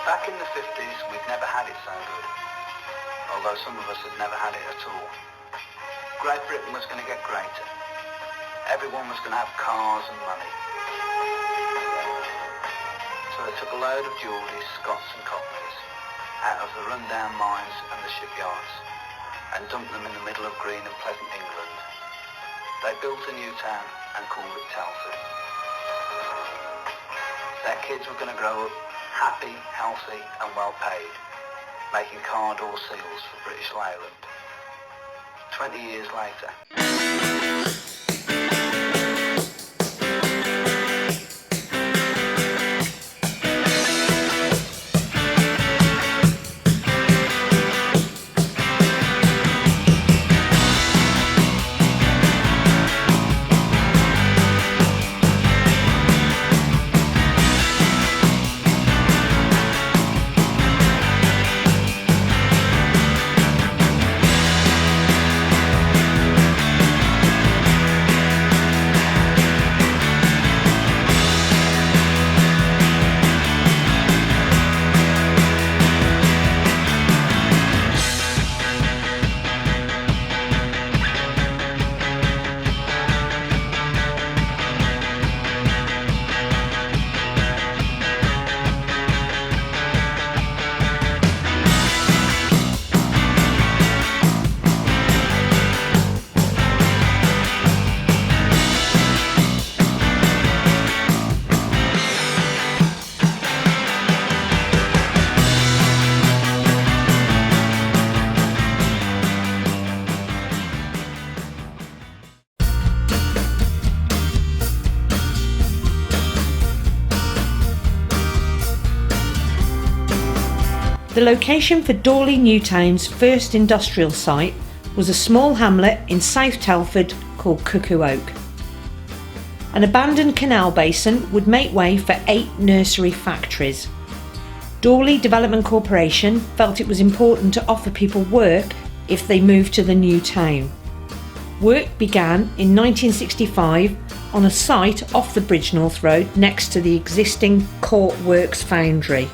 Back in the 50s, we'd never had it so good, although some of us had never had it at all. Great Britain was going to get greater. Everyone was going to have cars and money. So they took a load of Geordies, Scots and Cockneys out of the rundown mines and the shipyards and dumped them in the middle of green and pleasant England. They built a new town and called it Telford. Their kids were going to grow up happy, healthy and well paid, making car door seals for British Leyland. 20 years later. The location for Dawley Newtown's first industrial site was a small hamlet in South Telford called Cuckoo Oak. An abandoned canal basin would make way for 8 nursery factories. Dawley Development Corporation felt it was important to offer people work if they moved to the new town. Work began in 1965 on a site off the Bridgenorth Road next to the existing Court Works foundry.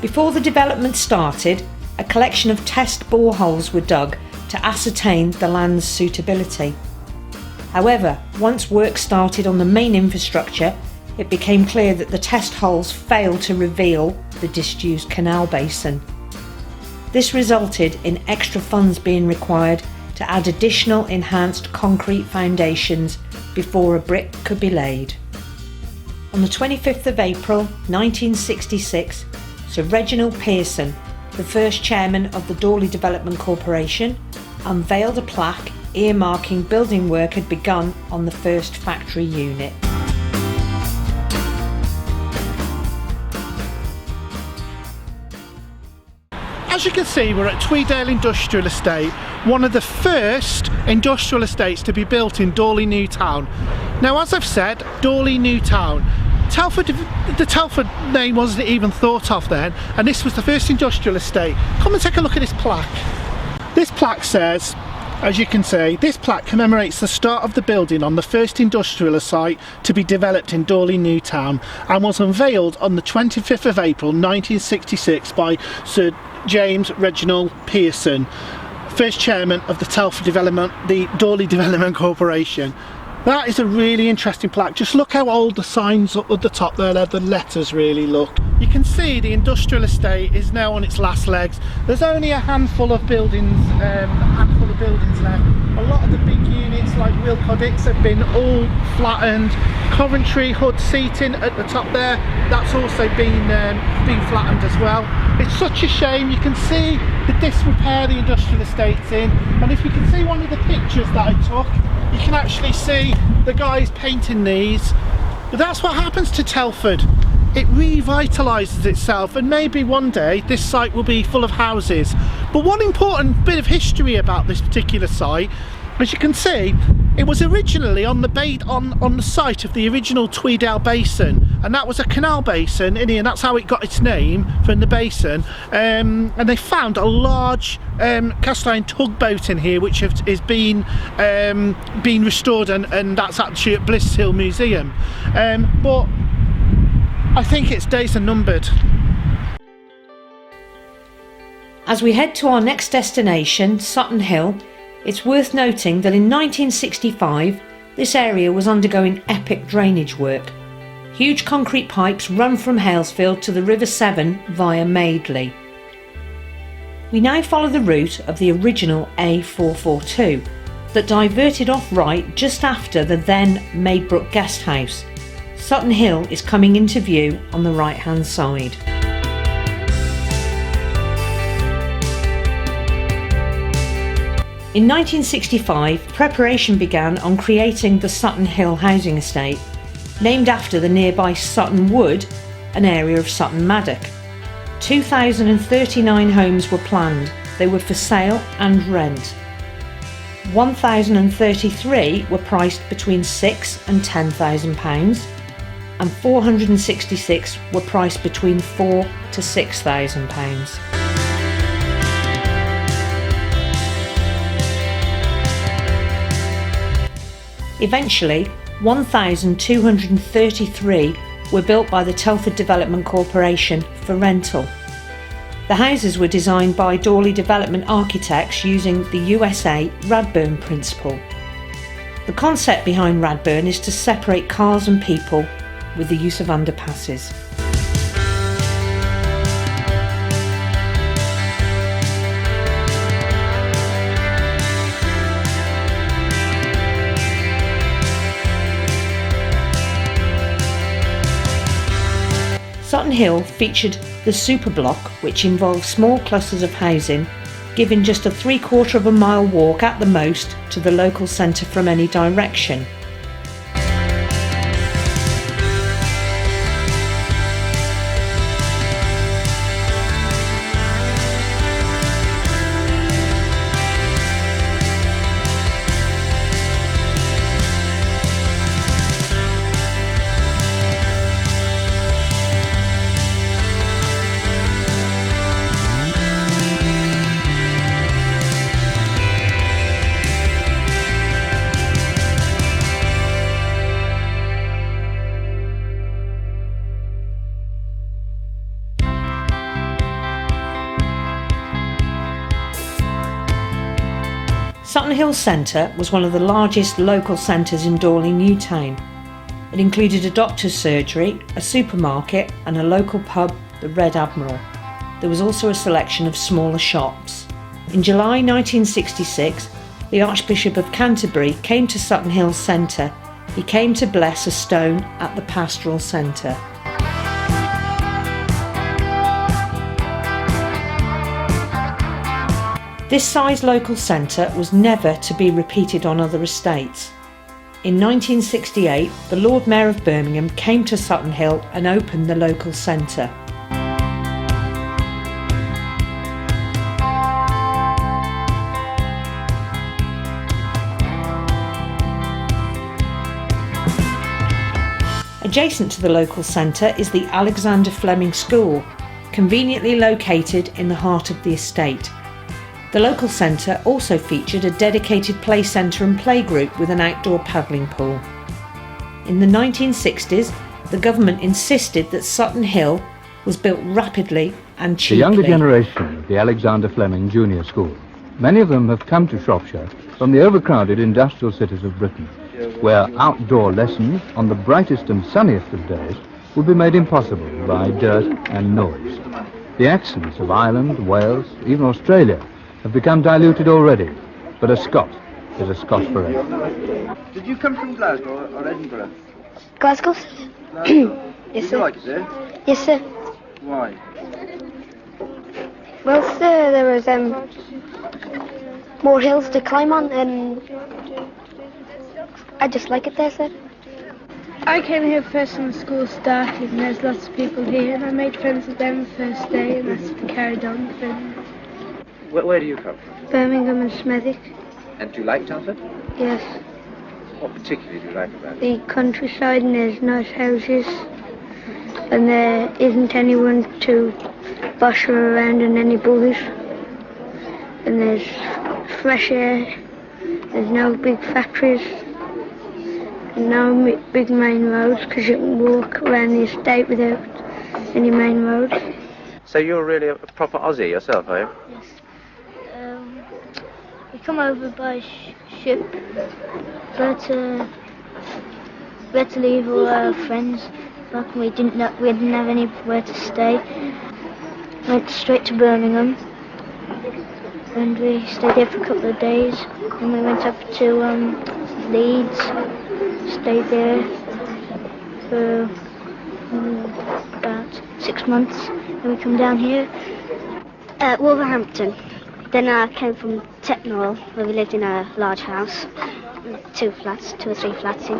Before the development started, a collection of test boreholes were dug to ascertain the land's suitability. However, once work started on the main infrastructure, it became clear that the test holes failed to reveal the disused canal basin. This resulted in extra funds being required to add additional enhanced concrete foundations before a brick could be laid. On the 25th of April 1966, Sir Reginald Pearson, the first chairman of the Dawley Development Corporation, unveiled a plaque earmarking building work had begun on the first factory unit. As you can see, we're at Tweedale Industrial Estate, one of the first industrial estates to be built in Dawley New Town. Now, as I've said, Dawley New Town. The Telford name wasn't even thought of then, and this was the first industrial estate. Come and take a look at this plaque. This plaque says, as you can see, this plaque commemorates the start of the building on the first industrial site to be developed in Dawley New Town, and was unveiled on the 25th of April 1966 by Sir James Reginald Pearson, first chairman of the Dawley Development Corporation. That is a really interesting plaque. Just look how old the signs up at the top there, the letters really look. You can see the industrial estate is now on its last legs. There's only a handful of buildings left. A lot of the big units like Wilcoddicks have been all flattened. Coventry Hood seating at the top there, that's also been flattened as well. It's such a shame. You can see the disrepair the industrial estate's in, and if you can see one of the pictures that I took, you can actually see the guys painting these. But that's what happens to Telford. It revitalises itself, and maybe one day this site will be full of houses. But one important bit of history about this particular site, as you can see, it was originally on the site of the original Tweedale basin, and that was a canal basin in here, and that's how it got its name, from the basin. And they found a large cast iron tugboat in here, which is been restored, and that's actually at Bliss Hill Museum. But I think its days are numbered. As we head to our next destination, Sutton Hill, it's worth noting that in 1965 this area was undergoing epic drainage work. Huge concrete pipes run from Halesfield to the River Severn via Madeley. We now follow the route of the original A442 that diverted off right just after the then Maidbrook Guest House. Sutton Hill is coming into view on the right hand side. In 1965, preparation began on creating the Sutton Hill housing estate, named after the nearby Sutton Wood, an area of Sutton Maddock. 2,039 homes were planned. They were for sale and rent. 1,033 were priced between £6,000 and £10,000, and 466 were priced between £4,000 to £6,000. Eventually, 1,233 were built by the Telford Development Corporation for rental. The houses were designed by Dawley Development architects using the USA Radburn principle. The concept behind Radburn is to separate cars and people with the use of underpasses. Sutton Hill featured the superblock, which involved small clusters of housing, giving just a 3/4 of a mile walk at the most to the local centre from any direction. Sutton Hill Centre was one of the largest local centres in Dawley New Town. It included a doctor's surgery, a supermarket and a local pub, the Red Admiral. There was also a selection of smaller shops. In July 1966, the Archbishop of Canterbury came to Sutton Hill Centre. He came to bless a stone at the pastoral centre. This size local centre was never to be repeated on other estates. In 1968, the Lord Mayor of Birmingham came to Sutton Hill and opened the local centre. Adjacent to the local centre is the Alexander Fleming School, conveniently located in the heart of the estate. The local centre also featured a dedicated play centre and playgroup with an outdoor paddling pool. In the 1960s, the government insisted that Sutton Hill was built rapidly and cheaply. The younger generation of the Alexander Fleming Junior School. Many of them have come to Shropshire from the overcrowded industrial cities of Britain, where outdoor lessons on the brightest and sunniest of days would be made impossible by dirt and noise. The accents of Ireland, Wales, even Australia have become diluted already, but a Scot is a Scot forever. Did you come from Glasgow or Edinburgh? Glasgow? Glasgow. Yes, Did sir. you like it there? Yes, sir. Why? Well, sir, there was more hills to climb on, and I just like it there, sir. I came here first when school started, and there's lots of people here, and I made friends with them the first day, and that's carried on with them. Where do you come from? Birmingham and Smethwick. And do you like Telford? Yes. What particularly do you like about it? The countryside, and there's nice houses, and there isn't anyone to bosh her around in any bullies, and there's fresh air, there's no big factories, and no big main roads, because you can walk around the estate without any main roads. So you're really a proper Aussie yourself, are you? Yes. We come over by ship, but we had to leave all our friends. Like we didn't have anywhere to stay. Went straight to Birmingham, and we stayed there for a couple of days. And we went up to Leeds, stayed there for about 6 months. Then we come down here. Wolverhampton. Then I came from Tettenhall, where we lived in a large house, 2 or 3 flats in.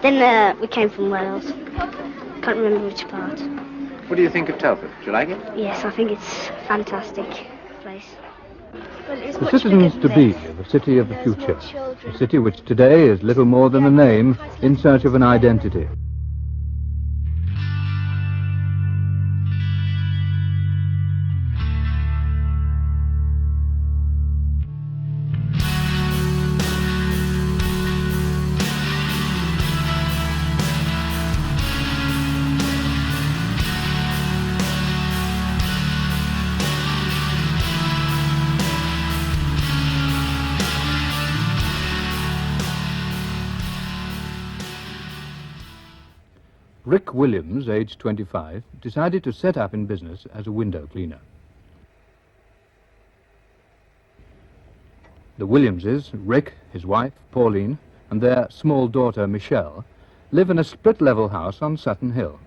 Then we came from Wales. Can't remember which part. What do you think of Telford? Do you like it? Yes, I think it's a fantastic place. Well, it's The citizens-to-be of the city of the future, a city which today is little more than a name in search of an identity. Rick Williams, aged 25, decided to set up in business as a window cleaner. The Williamses, Rick, his wife, Pauline, and their small daughter, Michelle, live in a split-level house on Sutton Hill.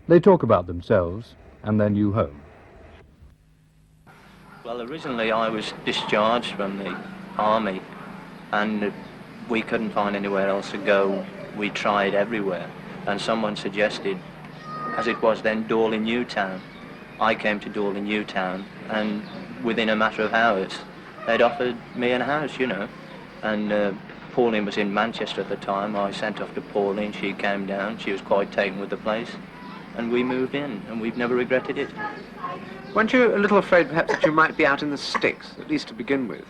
They talk about themselves and their new home. Well, originally I was discharged from the army, and we couldn't find anywhere else to go. We tried everywhere, and someone suggested, as it was then, Dawley Newtown. I came to Dawley Newtown, and within a matter of hours, they'd offered me a house, you know. And Pauline was in Manchester at the time. I sent off to Pauline, she came down, she was quite taken with the place, and we moved in, and we've never regretted it. Weren't you a little afraid perhaps that you might be out in the sticks, at least to begin with?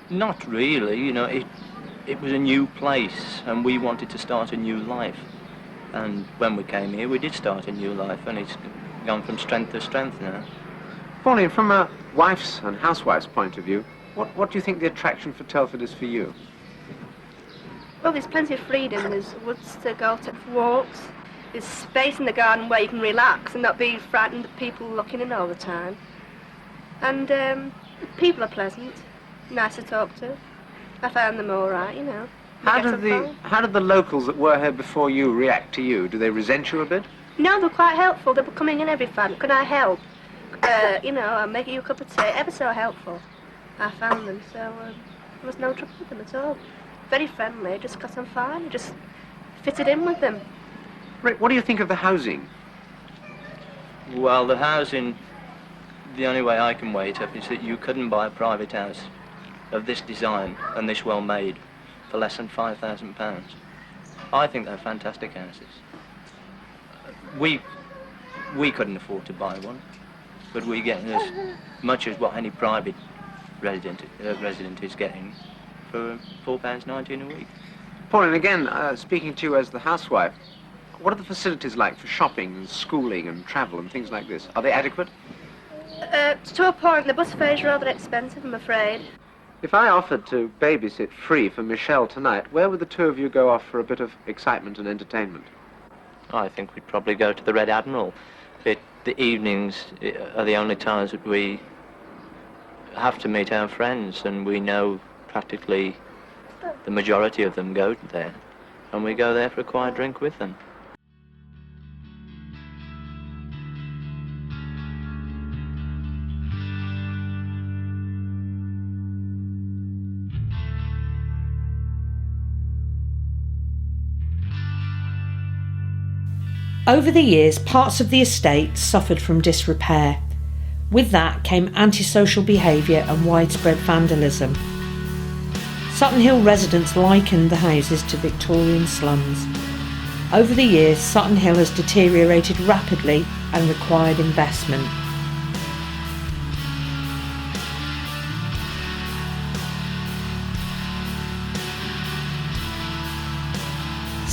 Not really, you know, it was a new place, and we wanted to start a new life. And when we came here, we did start a new life, and it's gone from strength to strength now. Pauline, from a wife's and housewife's point of view, what do you think the attraction for Telford is for you? Well, there's plenty of freedom. There's woods to go to for walks. There's space in the garden where you can relax and not be frightened of people looking in all the time. And people are pleasant. Nice to talk to. I found them all right, you know. How did the locals that were here before you react to you? Do they resent you a bit? No, they're quite helpful. They were coming in every time. Could I help? You know, I'll make you a cup of tea. Ever so helpful. I found them, so there was no trouble with them at all. Very friendly, just got on fine. Just fitted in with them. Rick, what do you think of the housing? Well, the housing, the only way I can weigh it up is that you couldn't buy a private house of this design and this well made for less than £5,000. I think they're fantastic houses. We couldn't afford to buy one, but we get as much as what any private resident is getting for £4.19 a week. Pauline, again, speaking to you as the housewife, what are the facilities like for shopping and schooling and travel and things like this? Are they adequate? To a point, the bus fares are rather expensive, I'm afraid. If I offered to babysit free for Michelle tonight, where would the two of you go off for a bit of excitement and entertainment? I think we'd probably go to the Red Admiral. The evenings are the only times that we have to meet our friends, and we know practically the majority of them go there, and we go there for a quiet drink with them. Over the years, parts of the estate suffered from disrepair. With that came antisocial behaviour and widespread vandalism. Sutton Hill residents likened the houses to Victorian slums. Over the years, Sutton Hill has deteriorated rapidly and required investment.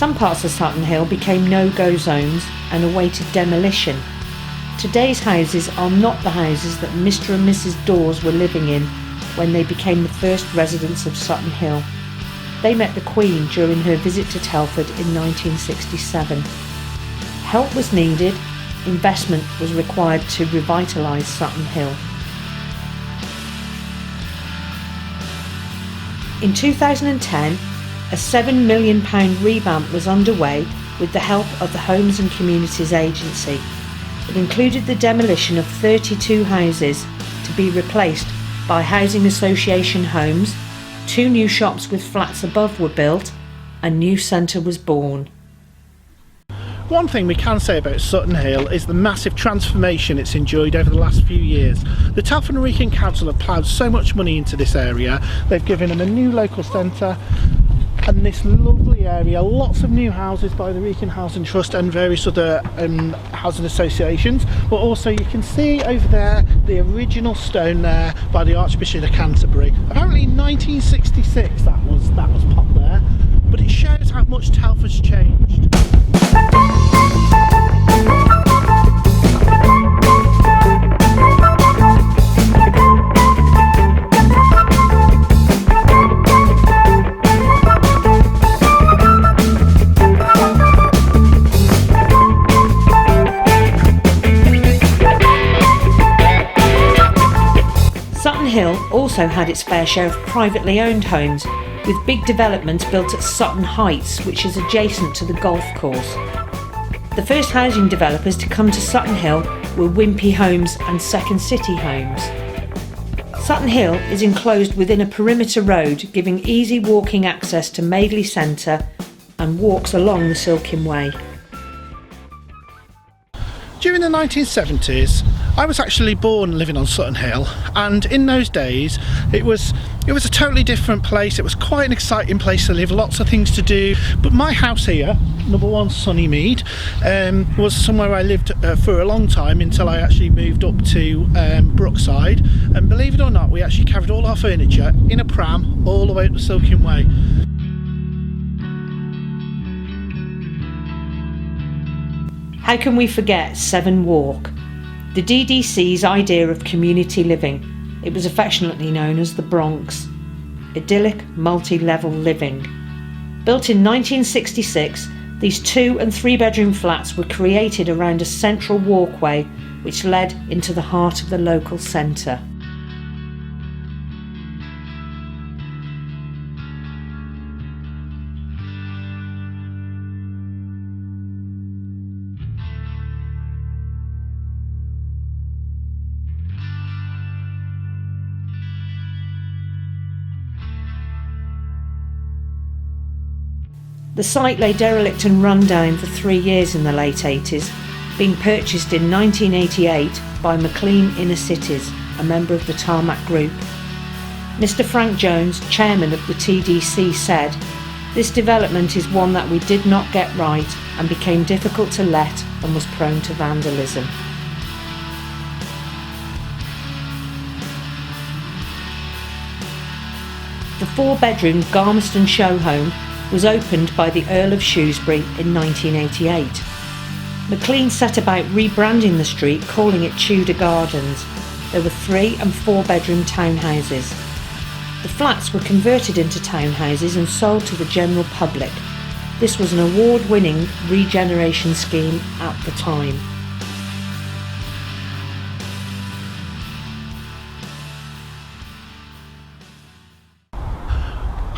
Some parts of Sutton Hill became no-go zones and awaited demolition. Today's houses are not the houses that Mr. and Mrs. Dawes were living in when they became the first residents of Sutton Hill. They met the Queen during her visit to Telford in 1967. Help was needed, investment was required to revitalise Sutton Hill. In 2010, a £7 million revamp was underway with the help of the Homes and Communities Agency. It included the demolition of 32 houses to be replaced by housing association homes, 2 new shops with flats above were built, a new centre was born. One thing we can say about Sutton Hill is the massive transformation it's enjoyed over the last few years. The Telford and Wrekin Council have ploughed so much money into this area. They've given them a new local centre and this lovely area, lots of new houses by the Wrekin Housing Trust and various other housing associations, but also you can see over there the original stone there by the Archbishop of Canterbury. Apparently in 1966 that was popped there, but it shows how much Telford's changed. Sutton Hill also had its fair share of privately owned homes, with big developments built at Sutton Heights, which is adjacent to the golf course. The first housing developers to come to Sutton Hill were Wimpey Homes and Second City Homes. Sutton Hill is enclosed within a perimeter road, giving easy walking access to Madeley Centre and walks along the Silkin Way. During the 1970s, I was actually born living on Sutton Hill, and in those days it was a totally different place. It was quite an exciting place to live, lots of things to do. But my house here, number 1 Sunnymead, was somewhere I lived for a long time until I actually moved up to Brookside. And believe it or not, we actually carried all our furniture in a pram all the way up the Silkin Way. How can we forget Seven Walk? The DDC's idea of community living. It was affectionately known as the Bronx. Idyllic, multi-level living. Built in 1966, these 2 and 3 bedroom flats were created around a central walkway which led into the heart of the local centre. The site lay derelict and run down for 3 years in the late 80s, being purchased in 1988 by McLean Inner Cities, a member of the Tarmac Group. Mr. Frank Jones, chairman of the TDC, said, "This development is one that we did not get right and became difficult to let and was prone to vandalism." The 4-bedroom Garmiston show home was opened by the Earl of Shrewsbury in 1988. McLean set about rebranding the street, calling it Tudor Gardens. There were 3 and 4 bedroom townhouses. The flats were converted into townhouses and sold to the general public. This was an award-winning regeneration scheme at the time.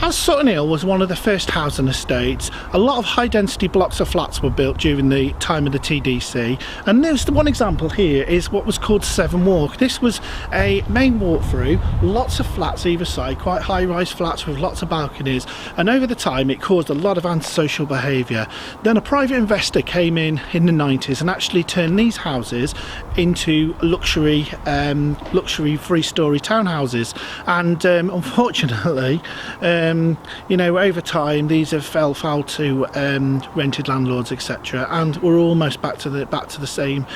As Sutton Hill was one of the first housing estates, a lot of high density blocks of flats were built during the time of the TDC, and there's the one example here is what was called Seven Walk. This was a main walk through, lots of flats either side, quite high rise flats with lots of balconies, and over the time it caused a lot of antisocial behaviour. Then a private investor came in the 90s and actually turned these houses into luxury 3-storey townhouses, and unfortunately over time these have fell foul to rented landlords, etc., and we're almost back to the same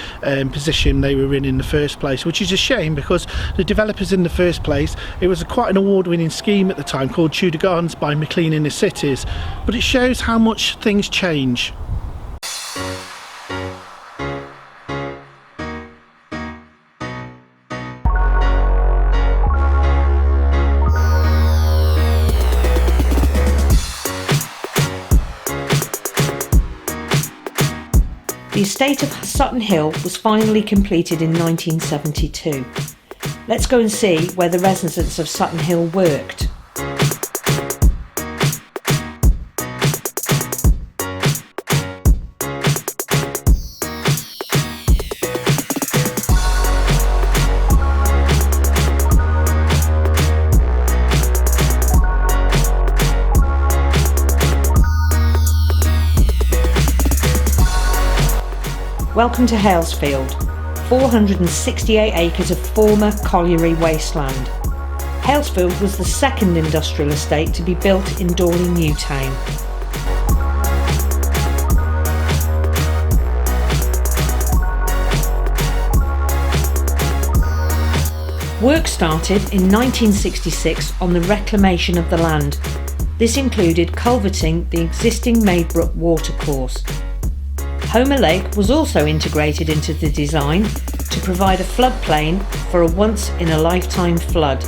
position they were in the first place, which is a shame because the developers in the first place, it was quite an award-winning scheme at the time called Tudor Gardens by McLean in the Cities, but it shows how much things change. The estate of Sutton Hill was finally completed in 1972. Let's go and see where the residents of Sutton Hill worked. Welcome to Halesfield, 468 acres of former colliery wasteland. Halesfield was the second industrial estate to be built in Dawley New Town. Work started in 1966 on the reclamation of the land. This included culverting the existing Maidbrook watercourse. Holmer Lake was also integrated into the design to provide a floodplain for a once-in-a-lifetime flood.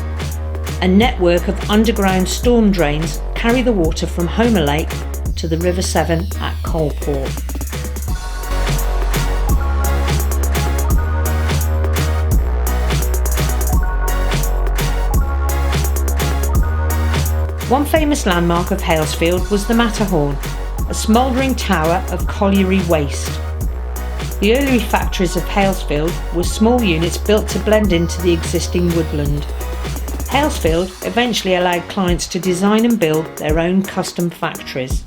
A network of underground storm drains carry the water from Holmer Lake to the River Severn at Coalport. One famous landmark of Halesfield was the Matterhorn, a smouldering tower of colliery waste. The early factories of Halesfield were small units built to blend into the existing woodland. Halesfield eventually allowed clients to design and build their own custom factories.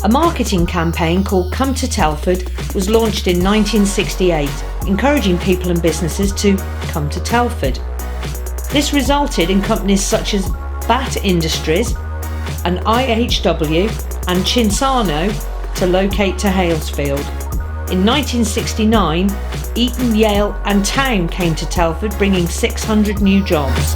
A marketing campaign called Come to Telford was launched in 1968, encouraging people and businesses to come to Telford. This resulted in companies such as Bat Industries and IHW and Chinsano to locate to Halesfield. In 1969, Eton, Yale and Town came to Telford, bringing 600 new jobs.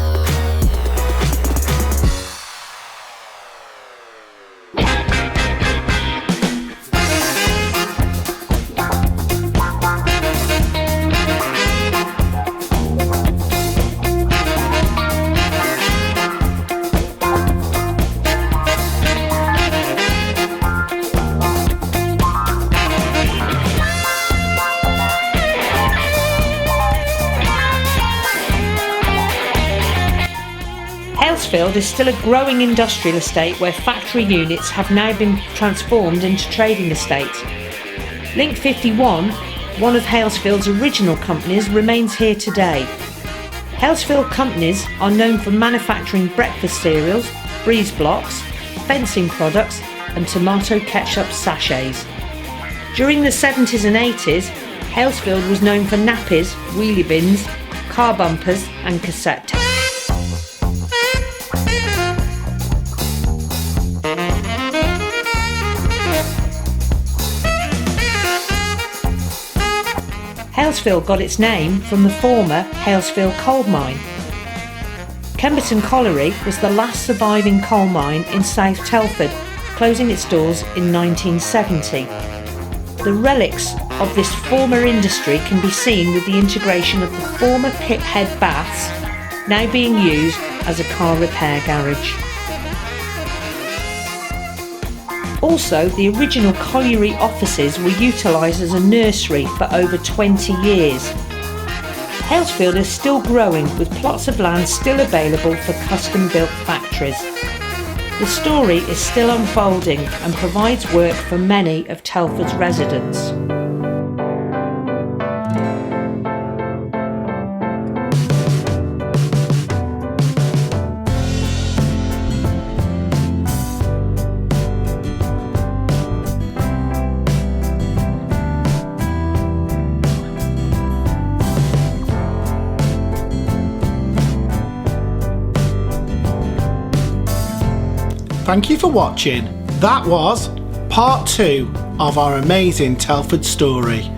Halesfield is still a growing industrial estate where factory units have now been transformed into trading estates. Link 51, one of Halesfield's original companies, remains here today. Halesfield companies are known for manufacturing breakfast cereals, breeze blocks, fencing products and tomato ketchup sachets. During the 70s and 80s, Halesfield was known for nappies, wheelie bins, car bumpers and cassette tapes. Halesfield got its name from the former Halesfield coal mine. Kemberton Colliery was the last surviving coal mine in South Telford, closing its doors in 1970. The relics of this former industry can be seen with the integration of the former pithead baths, now being used as a car repair garage. Also, the original colliery offices were utilised as a nursery for over 20 years. Halesfield is still growing, with plots of land still available for custom-built factories. The story is still unfolding and provides work for many of Telford's residents. Thank you for watching. That was part 2 of our amazing Telford story.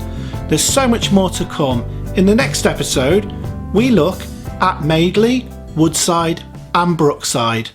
There's so much more to come. In the next episode, we look at Madeley, Woodside and Brookside.